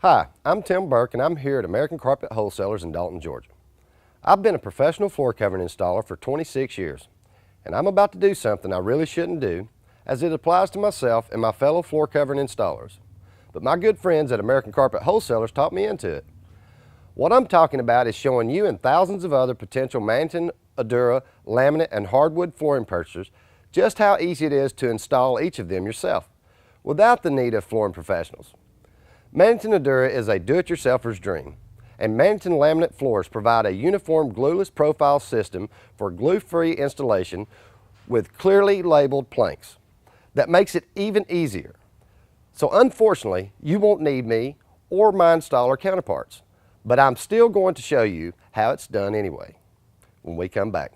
Hi, I'm Tim Burke and I'm here at American Carpet Wholesalers in Dalton, Georgia. I've been a professional floor covering installer for 26 years, and I'm about to do something I really shouldn't do as it applies to myself and my fellow floor covering installers. But my good friends at American Carpet Wholesalers taught me into it. What I'm talking about is showing you and thousands of other potential Mannington, Adura, laminate, and hardwood flooring purchasers just how easy it is to install each of them yourself without the need of flooring professionals. Mannington Adura is a do-it-yourselfer's dream, and Mannington laminate floors provide a uniform glueless profile system for glue-free installation with clearly labeled planks that makes it even easier. So unfortunately, you won't need me or my installer counterparts, but I'm still going to show you how it's done anyway when we come back.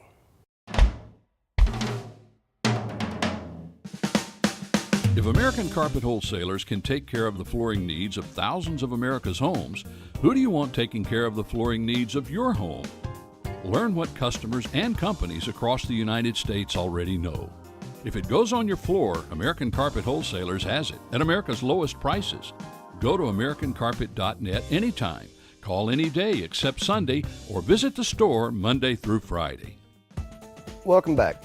If American Carpet Wholesalers can take care of the flooring needs of thousands of America's homes, who do you want taking care of the flooring needs of your home? Learn what customers and companies across the United States already know. If it goes on your floor, American Carpet Wholesalers has it at America's lowest prices. Go to AmericanCarpet.net anytime. Call any day except Sunday or visit the store Monday through Friday. Welcome back.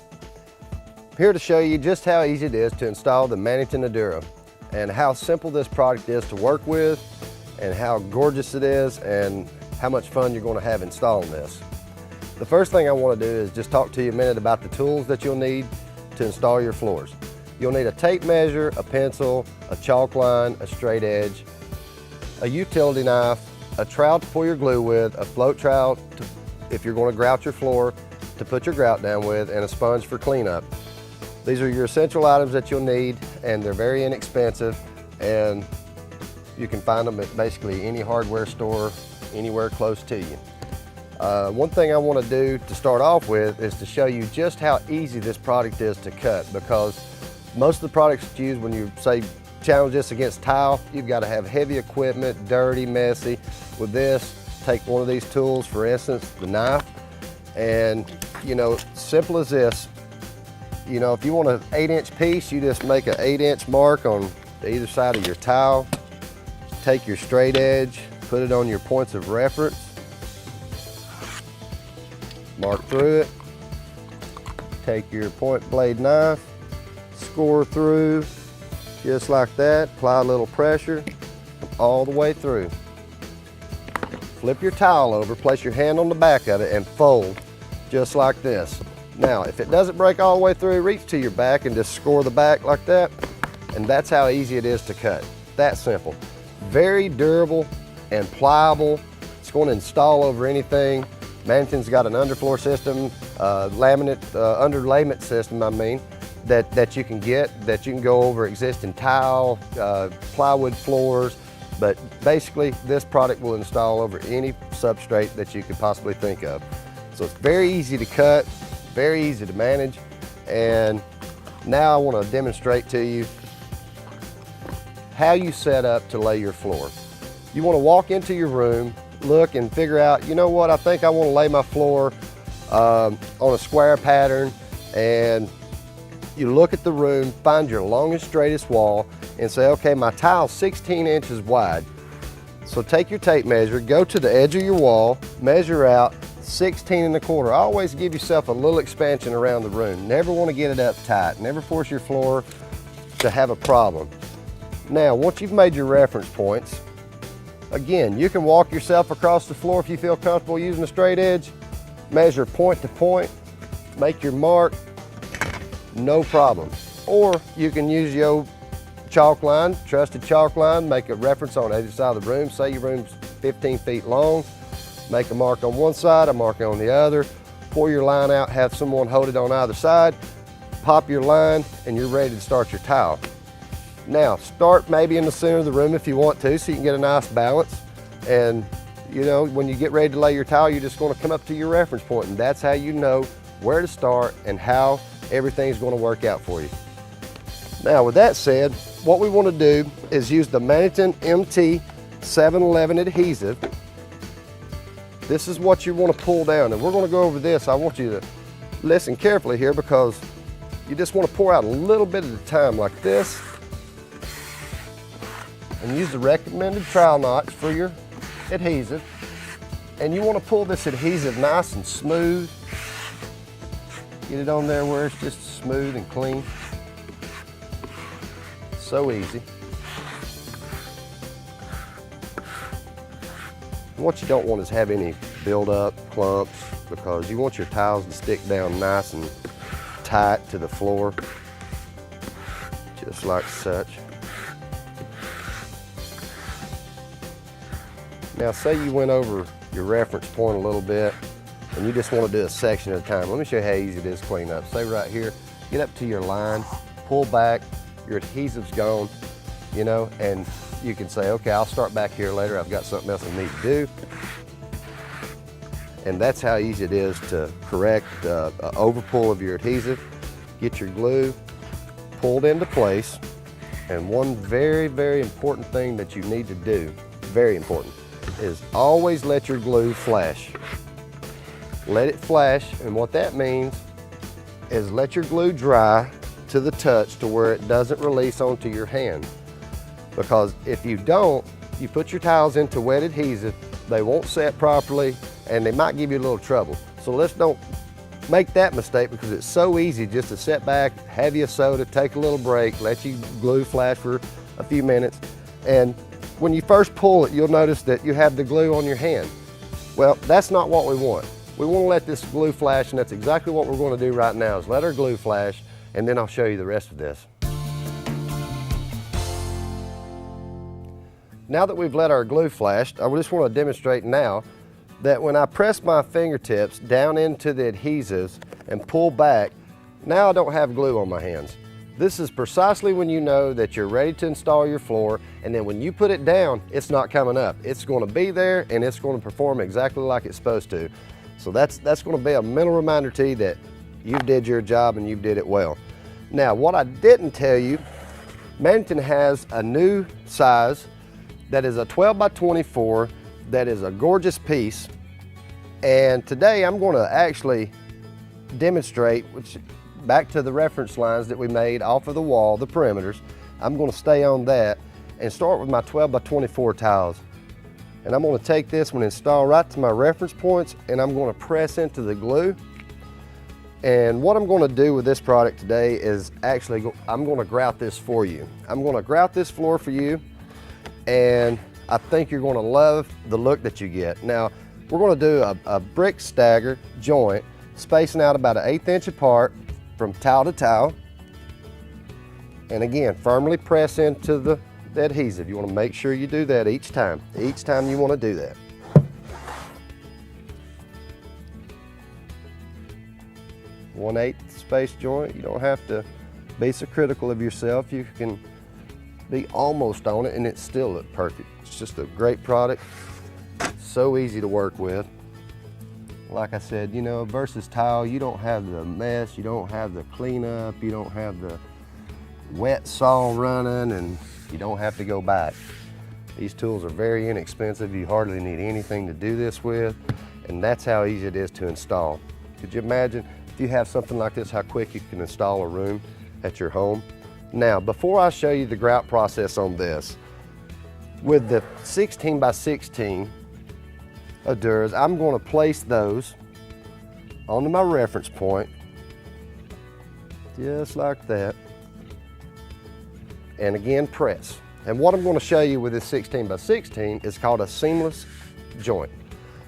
Here to show you just how easy it is to install the Mannington Adura and how simple this product is to work with and how gorgeous it is and how much fun you're going to have installing this. The first thing I want to do is just talk to you a minute about the tools that you'll need to install your floors. You'll need a tape measure, a pencil, a chalk line, a straight edge, a utility knife, a trowel to pull your glue with, a float trowel if you're going to grout your floor to put your grout down with, and a sponge for cleanup. These are your essential items that you'll need, and they're very inexpensive, and you can find them at basically any hardware store anywhere close to you. One thing I want to do to start off with is to show you just how easy this product is to cut, because most of the products used when you say challenge this against tile, you've got to have heavy equipment, dirty, messy. With this, take one of these tools, for instance, the knife, and simple as this. If you want an 8-inch piece, you just make an 8-inch mark on either side of your tile. Take your straight edge, put it on your points of reference, mark through it. Take your point blade knife, score through just like that, apply a little pressure all the way through. Flip your towel over, place your hand on the back of it and fold just like this. Now, if it doesn't break all the way through, reach to your back and just score the back like that, and that's how easy it is to cut. That simple. Very durable and pliable. It's going to install over anything. Mannington's got an underfloor system, underlayment system, that you can get, that you can go over existing tile, plywood floors, but basically this product will install over any substrate that you could possibly think of. So it's very easy to cut, very easy to manage, and now I want to demonstrate to you how you set up to lay your floor. You want to walk into your room, look and figure out, I think I want to lay my floor on a square pattern, and you look at the room, find your longest, straightest wall, and say, okay, my tile's 16 inches wide. So take your tape measure, go to the edge of your wall, measure out 16 1/4. Always give yourself a little expansion around the room. Never want to get it up tight. Never force your floor to have a problem. Now, once you've made your reference points, again, you can walk yourself across the floor if you feel comfortable using a straight edge. Measure point to point, make your mark, no problem. Or you can use your chalk line, trusted chalk line, make a reference on either side of the room. Say your room's 15 feet long. Make a mark on one side, a mark on the other, pour your line out, have someone hold it on either side, pop your line, and you're ready to start your tile. Now, start maybe in the center of the room if you want to, so you can get a nice balance. And when you get ready to lay your tile, you're just going to come up to your reference point, and that's how you know where to start and how everything's going to work out for you. Now, with that said, what we want to do is use the Mannington MT 711 adhesive. This is what you want to pull down, and we're going to go over this. I want you to listen carefully here, because you just want to pour out a little bit at a time like this. and use the recommended trowel notch for your adhesive. And you want to pull this adhesive nice and smooth. Get it on there where it's just smooth and clean. So easy. What you don't want is have any build-up, clumps, because you want your tiles to stick down nice and tight to the floor, just like such. Now say you went over your reference point a little bit and you just want to do a section at a time. Let me show you how easy it is to clean up. Say right here, get up to your line, pull back, your adhesive's gone, you know, and you can say, okay, I'll start back here later. I've got something else I need to do. And that's how easy it is to correct an overpull of your adhesive. Get your glue pulled into place. And one very, very important thing that you need to do, very important, is always let your glue flash. Let it flash, and what that means is let your glue dry to the touch to where it doesn't release onto your hand. Because if you don't, you put your tiles into wet adhesive, they won't set properly, and they might give you a little trouble. So let's don't make that mistake, because it's so easy just to sit back, have your soda, take a little break, let your glue flash for a few minutes, and when you first pull it, you'll notice that you have the glue on your hand. Well, that's not what we want. We want to let this glue flash, and that's exactly what we're going to do right now, is let our glue flash, and then I'll show you the rest of this. Now that we've let our glue flash, I just want to demonstrate now that when I press my fingertips down into the adhesives and pull back, now I don't have glue on my hands. This is precisely when you know that you're ready to install your floor, and then when you put it down, it's not coming up. It's going to be there, and it's going to perform exactly like it's supposed to. So that's going to be a mental reminder to you that you did your job and you did it well. Now, what I didn't tell you, Mannington has a new size that is a 12 by 24, that is a gorgeous piece. And today I'm going to actually demonstrate, which back to the reference lines that we made off of the wall, the perimeters. I'm going to stay on that and start with my 12 by 24 tiles. And I'm going to take this one and install right to my reference points, and I'm going to press into the glue. And what I'm going to do with this product today is actually, I'm going to grout this for you. I'm going to grout this floor for you, and I think you're going to love the look that you get. Now, we're going to do a brick stagger joint, spacing out about 1/8 inch apart from tile to tile. And again, firmly press into the adhesive. You want to make sure you do that each time. Each time you want to do that. One-eighth space joint. You don't have to be so critical of yourself. You can be almost on it and it still look perfect. It's just a great product. So easy to work with. Like I said, you know, versus tile, you don't have the mess, you don't have the cleanup, you don't have the wet saw running, and you don't have to go back. These tools are very inexpensive. You hardly need anything to do this with, and that's how easy it is to install. Could you imagine if you have something like this, how quick you can install a room at your home? Now, before I show you the grout process on this, with the 16 by 16 Adures, I'm going to place those onto my reference point, just like that, and again press. And what I'm going to show you with this 16 by 16 is called a seamless joint.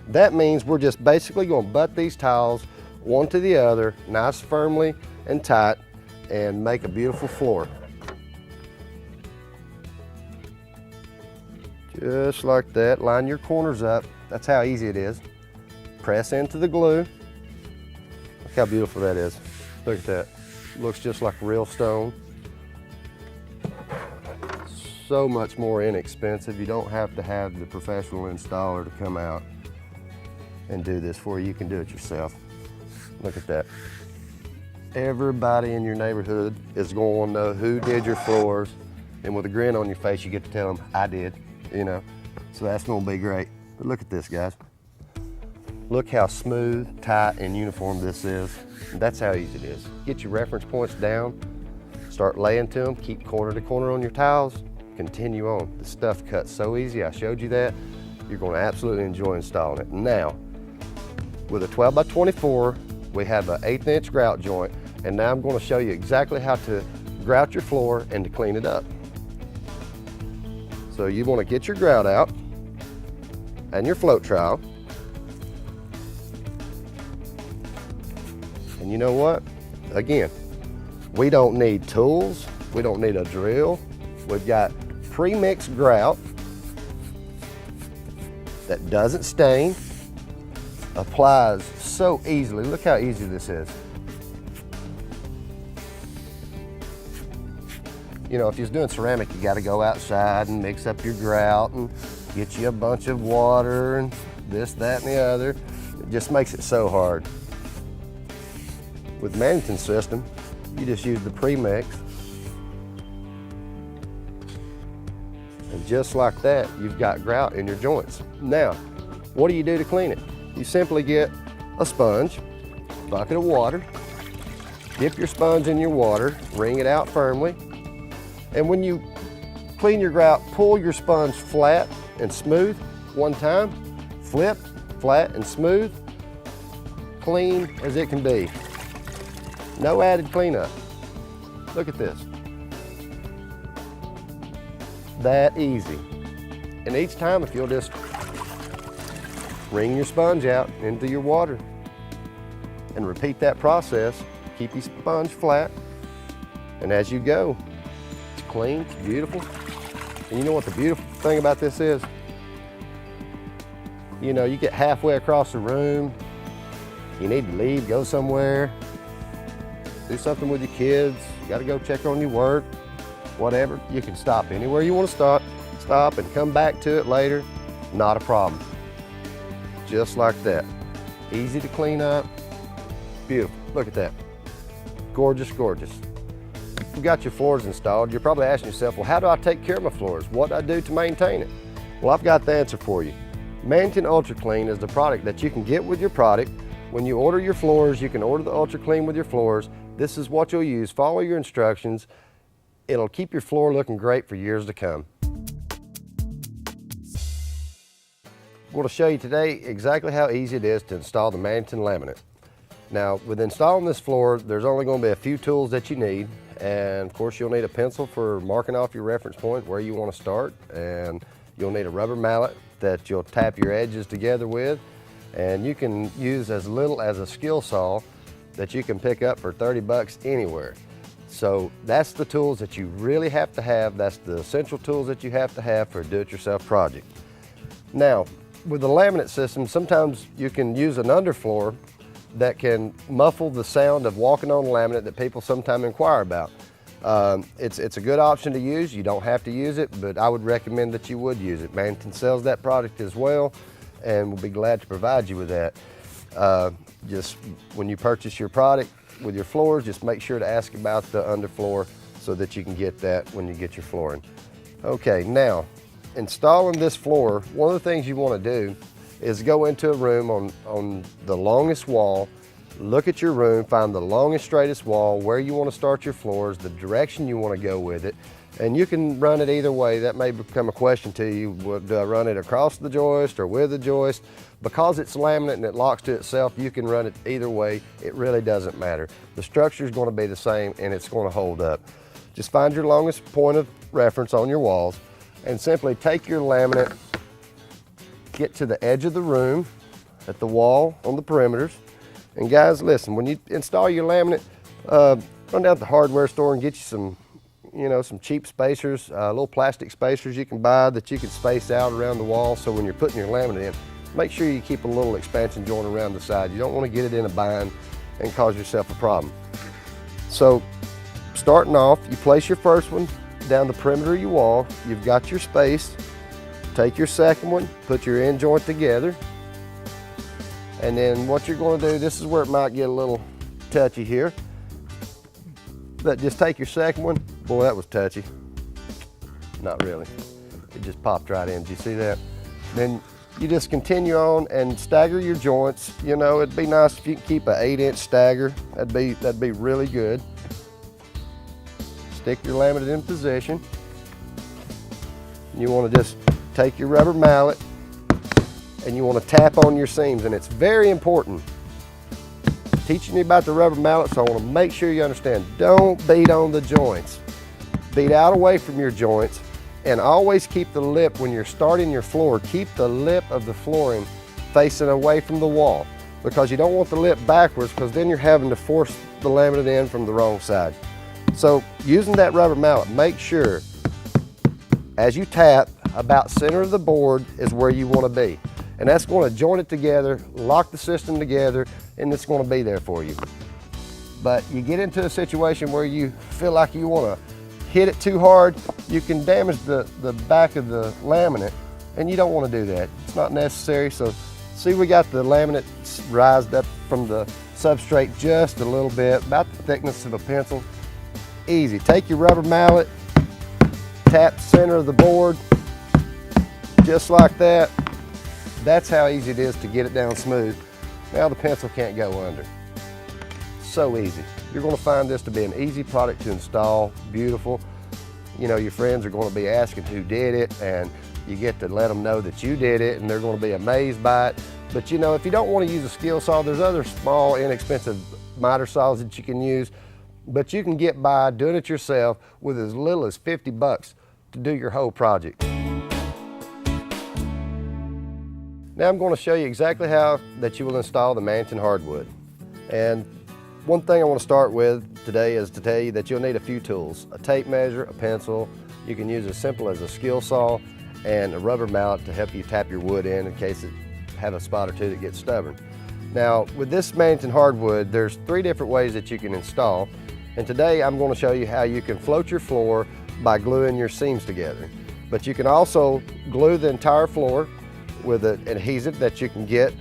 That means we're just basically going to butt these tiles one to the other, nice firmly and tight, and make a beautiful floor. Just like that. Line your corners up. That's how easy it is. Press into the glue. Look how beautiful that is. Look at that. Looks just like real stone. So much more inexpensive. You don't have to have the professional installer to come out and do this for you. You can do it yourself. Look at that. Everybody in your neighborhood is going to know who did your floors, and with a grin on your face, you get to tell them, I did, you know. So that's going to be great. But look at this, guys. Look how smooth, tight, and uniform this is. That's how easy it is. Get your reference points down, start laying to them, keep corner to corner on your tiles, continue on. The stuff cuts so easy. I showed you that. You're going to absolutely enjoy installing it. Now, with a 12 by 24, we have an 1/8 inch grout joint, and now I'm going to show you exactly how to grout your floor and to clean it up. So you want to get your grout out and your float trowel. And you know what? Again, we don't need tools. We don't need a drill. We've got pre-mixed grout that doesn't stain, applies so easily. Look how easy this is. You know, if you're doing ceramic, you got to go outside and mix up your grout and get you a bunch of water and this, that, and the other. It just makes it so hard. With Mannington system, you just use the pre-mix. And just like that, you've got grout in your joints. Now, what do you do to clean it? You simply get a sponge, bucket of water, dip your sponge in your water, wring it out firmly, and when you clean your grout, pull your sponge flat and smooth one time, flip, flat and smooth, clean as it can be. No added cleanup. Look at this. That easy. And each time, if you'll just wring your sponge out into your water and repeat that process, keep your sponge flat, and as you go, it's clean, it's beautiful. And you know what the beautiful thing about this is? You know, you get halfway across the room, you need to leave, go somewhere, do something with your kids, you gotta go check on your work, whatever, you can stop anywhere you want to stop and come back to it later, not a problem. Just like that. Easy to clean up, beautiful, look at that. Gorgeous, gorgeous. You've got your floors installed, you're probably asking yourself, well, how do I take care of my floors? What do I do to maintain it? Well, I've got the answer for you. Mannington Ultra Clean is the product that you can get with your product. When you order your floors, you can order the Ultra Clean with your floors. This is what you'll use. Follow your instructions. It'll keep your floor looking great for years to come. I'm going to show you today exactly how easy it is to install the Mannington laminate. Now, with installing this floor, there's only going to be a few tools that you need. And of course, you'll need a pencil for marking off your reference point where you want to start. And you'll need a rubber mallet that you'll tap your edges together with. And you can use as little as a skill saw that you can pick up for 30 bucks anywhere. So that's the tools that you really have to have. That's the essential tools that you have to have for a do-it-yourself project. Now, with the laminate system, sometimes you can use an underfloor that can muffle the sound of walking on laminate that people sometimes inquire about. It's a good option to use. You don't have to use it, but I would recommend that you would use it. Mannington sells that product as well, and we'll be glad to provide you with that. Just when you purchase your product with your floors, just make sure to ask about the underfloor so that you can get that when you get your flooring. Okay, now, installing this floor, one of the things you want to do is go into a room on the longest wall, look at your room, find the longest, straightest wall, where you want to start your floors, the direction you want to go with it, and you can run it either way. That may become a question to you. Do I run it across the joist or with the joist? Because it's laminate and it locks to itself, you can run it either way. It really doesn't matter. The structure is going to be the same and it's going to hold up. Just find your longest point of reference on your walls and simply take your laminate, get to the edge of the room at the wall on the perimeters. And guys, listen, when you install your laminate, run down to the hardware store and get you some cheap spacers, little plastic spacers you can buy that you can space out around the wall. So when you're putting your laminate in, make sure you keep a little expansion joint around the side. You don't want to get it in a bind and cause yourself a problem. So starting off, you place your first one down the perimeter of your wall. You've got your space. Take your second one, put your end joint together. And then what you're going to do, this is where it might get a little touchy here. But just take your second one. Boy, that was touchy. Not really. It just popped right in. Did you see that? Then you just continue on and stagger your joints. You know, it'd be nice if you could keep an 8-inch stagger. That'd be really good. Stick your laminate in position. You want to just take your rubber mallet and you want to tap on your seams, and it's very important. Teaching you about the rubber mallet, so I want to make sure you understand. Don't beat on the joints. Beat out away from your joints, and always keep the lip, when you're starting your floor, keep the lip of the flooring facing away from the wall, because you don't want the lip backwards, because then you're having to force the laminate in from the wrong side. So using that rubber mallet, make sure as you tap, about center of the board is where you want to be. And that's going to join it together, lock the system together, and it's going to be there for you. But you get into a situation where you feel like you want to hit it too hard, you can damage the back of the laminate, and you don't want to do that. It's not necessary. So see, we got the laminate rised up from the substrate just a little bit, about the thickness of a pencil. Easy. Take your rubber mallet, tap the center of the board, just like that. That's how easy it is to get it down smooth. Now the pencil can't go under. So easy. You're going to find this to be an easy product to install, beautiful. You know, your friends are going to be asking who did it, and you get to let them know that you did it, and they're going to be amazed by it. But you know, if you don't want to use a skill saw, there's other small, inexpensive miter saws that you can use, but you can get by doing it yourself with as little as 50 bucks to do your whole project. Now I'm going to show you exactly how that you will install the Mannington hardwood. And one thing I want to start with today is to tell you that you'll need a few tools: a tape measure, a pencil. You can use as simple as a skill saw, and a rubber mallet to help you tap your wood in case it have a spot or two that gets stubborn. Now with this Mannington hardwood, there's 3 different ways that you can install, and today I'm going to show you how you can float your floor by gluing your seams together. But you can also glue the entire floor with an adhesive that you can get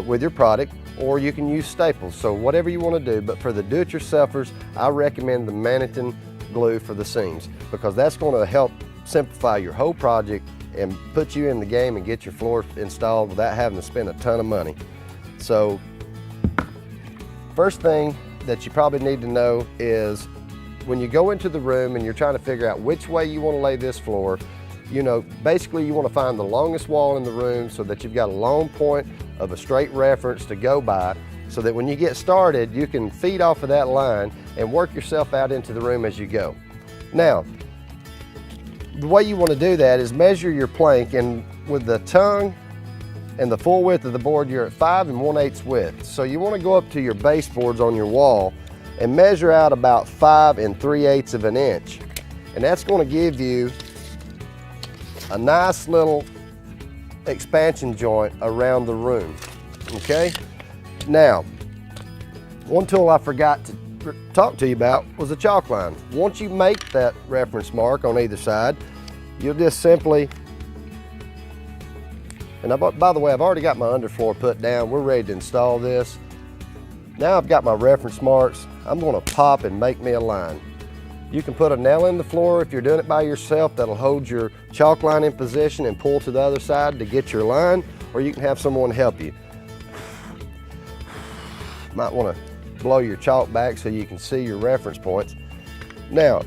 with your product, or you can use staples. So whatever you want to do, but for the do-it-yourselfers, I recommend the Mannington glue for the seams, because that's going to help simplify your whole project and put you in the game and get your floor installed without having to spend a ton of money. So first thing that you probably need to know is when you go into the room and you're trying to figure out which way you want to lay this floor, you know, basically you want to find the longest wall in the room so that you've got a long point of a straight reference to go by, so that when you get started, you can feed off of that line and work yourself out into the room as you go. Now, the way you want to do that is measure your plank, and with the tongue and the full width of the board, you're at 5 1/8 width. So you want to go up to your baseboards on your wall and measure out about 5 3/8 of an inch. And that's going to give you a nice little expansion joint around the room, okay? Now, one tool I forgot to talk to you about was a chalk line. Once you make that reference mark on either side, you'll just simply, and by the way, I've already got my underfloor put down. We're ready to install this. Now I've got my reference marks. I'm going to pop and make me a line. You can put a nail in the floor if you're doing it by yourself. That'll hold your chalk line in position and pull to the other side to get your line, or you can have someone help you. Might want to blow your chalk back so you can see your reference points. Now,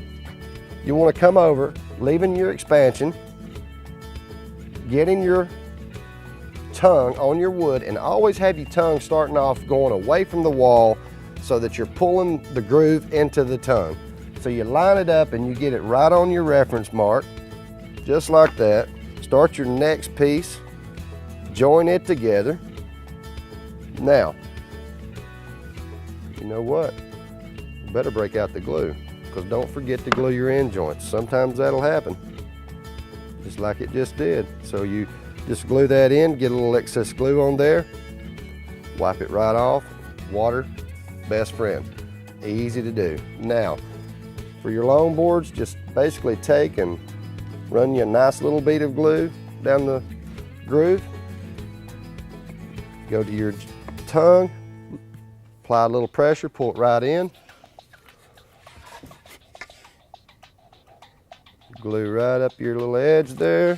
you want to come over, leaving your expansion, getting your tongue on your wood, and always have your tongue starting off going away from the wall so that you're pulling the groove into the tongue. So you line it up and you get it right on your reference mark, just like that. Start your next piece, join it together. Now, you know what? You better break out the glue, because don't forget to glue your end joints. Sometimes that'll happen, just like it just did. So you just glue that in, get a little excess glue on there, wipe it right off. Water, best friend, easy to do. Now, for your long boards, just basically take and run you a nice little bead of glue down the groove. Go to your tongue, apply a little pressure, pull it right in. Glue right up your little edge there.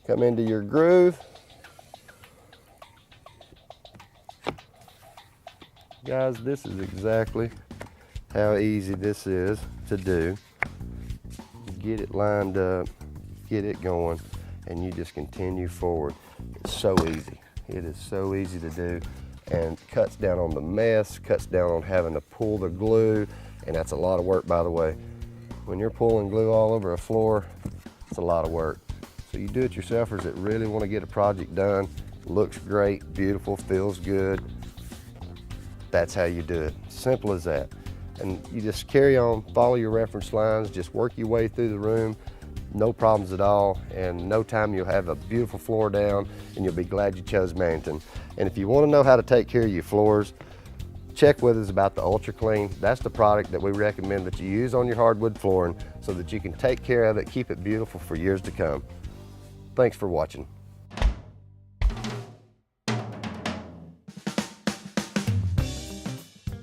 Come into your groove. Guys, this is exactly how easy this is to do. Get it lined up, get it going, and you just continue forward. It's so easy. It is so easy to do, and cuts down on the mess, cuts down on having to pull the glue, and that's a lot of work, by the way. When you're pulling glue all over a floor, it's a lot of work. So you do-it-yourselfers that really want to get a project done, looks great, beautiful, feels good, that's how you do it. Simple as that. And you just carry on, follow your reference lines, just work your way through the room, no problems at all, and no time you'll have a beautiful floor down, and you'll be glad you chose Mannington. And if you want to know how to take care of your floors, check with us about the Ultra Clean. That's the product that we recommend that you use on your hardwood flooring so that you can take care of it, keep it beautiful for years to come. Thanks for watching.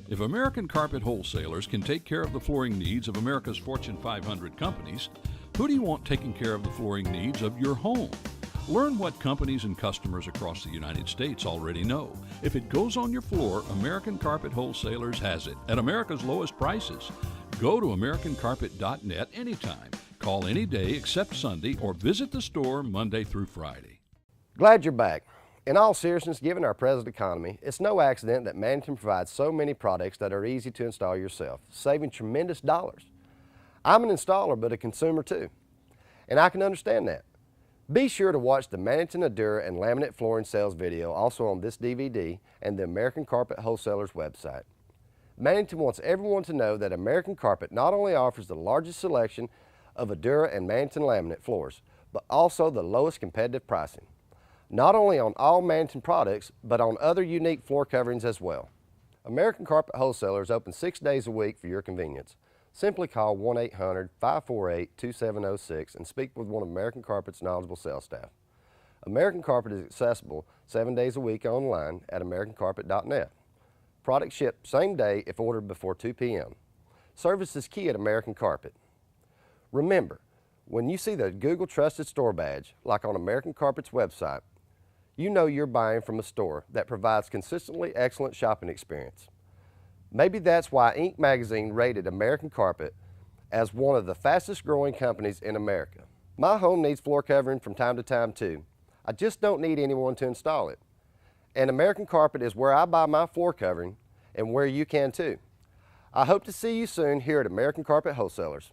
If American Carpet Wholesalers can take care of the flooring needs of America's Fortune 500 companies, who do you want taking care of the flooring needs of your home? Learn what companies and customers across the United States already know. If it goes on your floor, American Carpet Wholesalers has it at America's lowest prices. Go to AmericanCarpet.net anytime. Call any day except Sunday, or visit the store Monday through Friday. Glad you're back. In all seriousness, given our present economy, it's no accident that Mannington provides so many products that are easy to install yourself, saving tremendous dollars. I'm an installer, but a consumer too, and I can understand that. Be sure to watch the Mannington Endura and laminate flooring sales video also on this DVD and the American Carpet Wholesalers website. Mannington wants everyone to know that American Carpet not only offers the largest selection of Endura and Mannington laminate floors, but also the lowest competitive pricing. Not only on all Mannington products, but on other unique floor coverings as well. American Carpet Wholesalers open 6 days a week for your convenience. Simply call 1-800-548-2706 and speak with one of American Carpet's knowledgeable sales staff. American Carpet is accessible 7 days a week online at AmericanCarpet.net. Products ship same day if ordered before 2 p.m. Service is key at American Carpet. Remember, when you see the Google Trusted Store badge, like on American Carpet's website, you know you're buying from a store that provides consistently excellent shopping experience. Maybe that's why Inc. magazine rated American Carpet as one of the fastest growing companies in America. My home needs floor covering from time to time too. I just don't need anyone to install it. And American Carpet is where I buy my floor covering and where you can too. I hope to see you soon here at American Carpet Wholesalers.